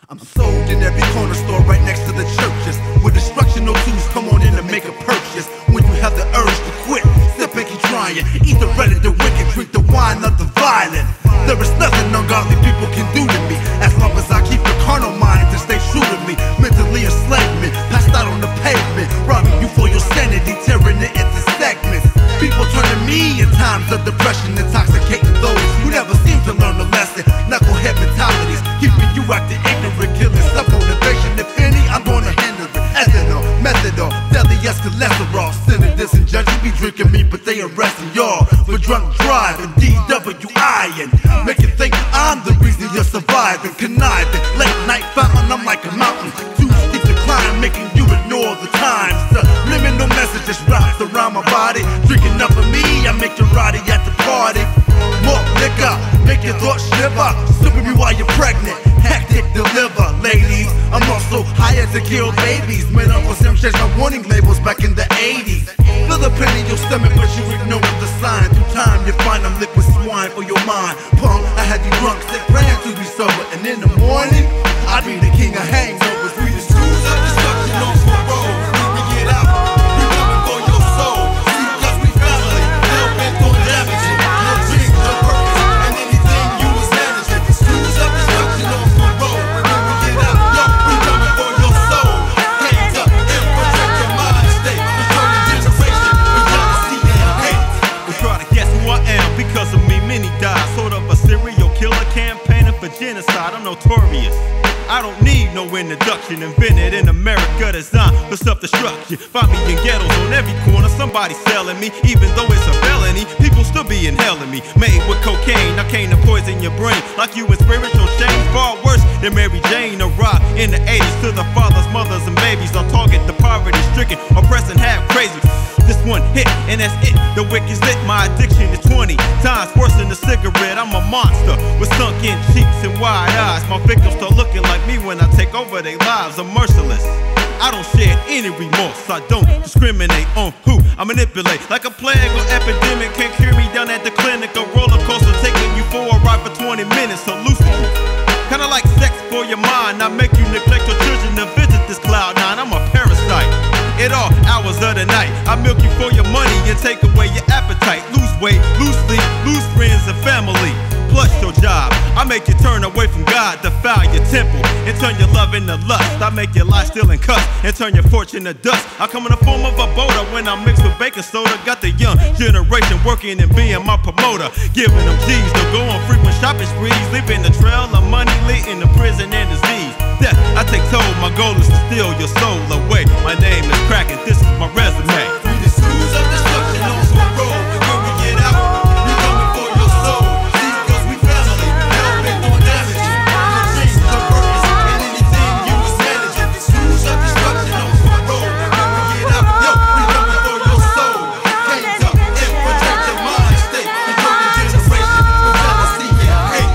I'm sold in every corner store right next to the churches, where destructional tools come on in to make a purchase. When you have the urge to quit, step and keep trying. Eat the bread of the wicked, drink the wine of the violent. There is nothing ungodly people can do to me, as long as I keep the carnal mind to stay true to me. Mentally enslavement, passed out on the pavement, robbing you for your sanity, tearing it into segments. People turn to me in times of depression, intoxicating those who never seem to learn the lesson. Knucklehead mentalities, keeping you acting ignorant, killing self-motivation. If any, I'm gonna hinder it. Ethanol, methadol, deadly as cholesterol. Senators and judges be drinking me, but they arresting y'all for drunk driving, DWI-ing, making think I'm the reason you're surviving. Conniving, late night fountain, I'm like a mountain, too steep to climb, making you ignore the times. Subliminal messages wrapped around my body. Drinking up of me, I make you rowdy at the party. More liquor, make your thoughts shiver. Sipping me while you're pregnant, hectic deliver. Ladies, I'm also hired to kill babies. Made up for some changed my warning labels back in the 80s. Feel the pain in your stomach, but you ignore the sign. Through time, you find I'm liquid swine for your mind. Punk, I had you drunk, sick, praying to be sober. And in the morning, I be the king of hangovers. We the schools of destruction on parole. When we get out, we coming for your soul. See, cause we family, hell bent on damaging. No dreams, no purpose, and anything you was managing. The schools of destruction on parole. When we get out, yo, we coming for your soul. Hands up and protect your mind state. Returning generation with jealousy and hate. They try to guess who I am, because of me many die. Sort of a serial killer campaigning for genocide. I'm notorious, I don't need no introduction. Invented in America, designed for self-destruction. Find me in ghettos on every corner, somebody selling me. Even though it's a felony, people still be inhaling me. Made with cocaine, I came to poison your brain. Like you in spiritual chains, far worse than Mary Jane. A rock in the 80s to the fathers, mothers, and babies. On target, the poverty-stricken, oppressing half crazy. This one hit, and that's it. The wicked's lit, my addiction is 20 times worse than a cigarette. I'm a monster with sunken cheeks and wide eyes. My victims start looking like me when I take over their lives. I'm merciless, I don't shed any remorse. I don't discriminate on who I manipulate. Like a plague or epidemic, can't cure me down at the clinic. A roller coaster taking you for a ride for 20 minutes. Hallucinate, kinda like sex for your mind. I make you neglect your children to visit this cloud nine. I'm a parasite at all hours of the night. I milk you for your money and take away your appetite. Lose weight, lose sleep, lose friends and family. Plus your job, I make you turn away from God, defile your temple, and turn your love into lust. I make your life steal and cuss, and turn your fortune to dust. I come in the form of a boulder when I mix with baking soda. Got the young generation working and being my promoter, giving them G's to go on frequent shopping sprees, leaving the trail of money leading to prison and disease. Death, I take toll, my goal is to steal your soul away. My name is Kraken, this is my resume. We the schools of destruction on parole. When we get out, we coming for your soul. See, cause we family, hell bent on damaging. No dreams, no purpose, and anything you was managing. The schools of destruction on parole. When we get out, yo, we coming for your soul. Hands up and protect your mind state. Returning generation with jealousy and hate.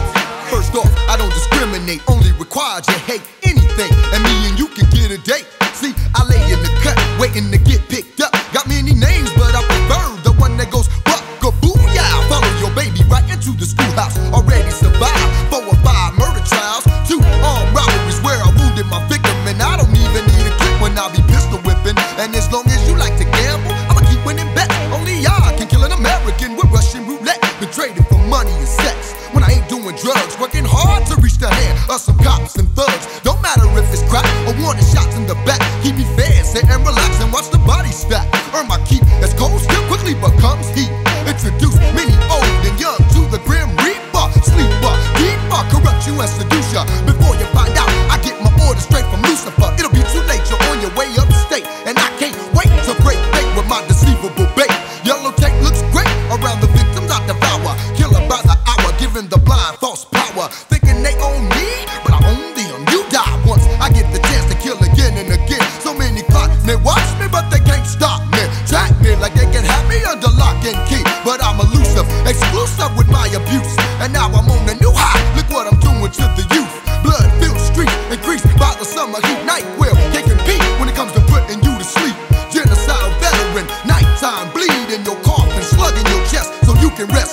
First off, I don't discriminate, only require you hate anything, and me and you can get a date. See, I lay in the cut, waiting to get picked up. Got many names, but I prefer the one that goes buck-a-boo-yah. Follow your baby right into the schoolhouse. Already survived 4 or 5 murder trials, 2 armed robberies where I wounded my victim, and I don't even need a clip when I be pistol whipping. And as long as you like to gamble, I'ma keep winning bets. Only I can kill an American with Russian roulette. Been trading for money and sex when I ain't doing drugs, working hard to reach the hand of some cops and thugs. Don't matter if it's crack or wanting shots in the back. Keep me fed, sit and relax and watch the body stack. Earn my keep as cold still quickly becomes heat. Introduce many old and young to the grim reaper. Sleeper, deeper, corrupt you and seduce ya. Before you find out, I get my orders straight from Lucifer. It'll be too late, you're on your way upstate, and I can't wait to break bait with my deceivable bait. Yellow tape looks great around the victims I devour. Killer by the hour, giving the blind false power. Thinking they own me, but I own them. You die once, I get the chance to kill again and again. So many clock may watch me, but they can't stop me. Track me like they can have me under lock and key. But I'm elusive, exclusive with my abuse. And now I'm on a new high, look what I'm doing to the youth. Blood-filled streets, increased by the summer heat. Night will can't compete when it comes to putting you to sleep. Genocidal veteran, nighttime bleed in your coffin, slug in your chest so you can rest.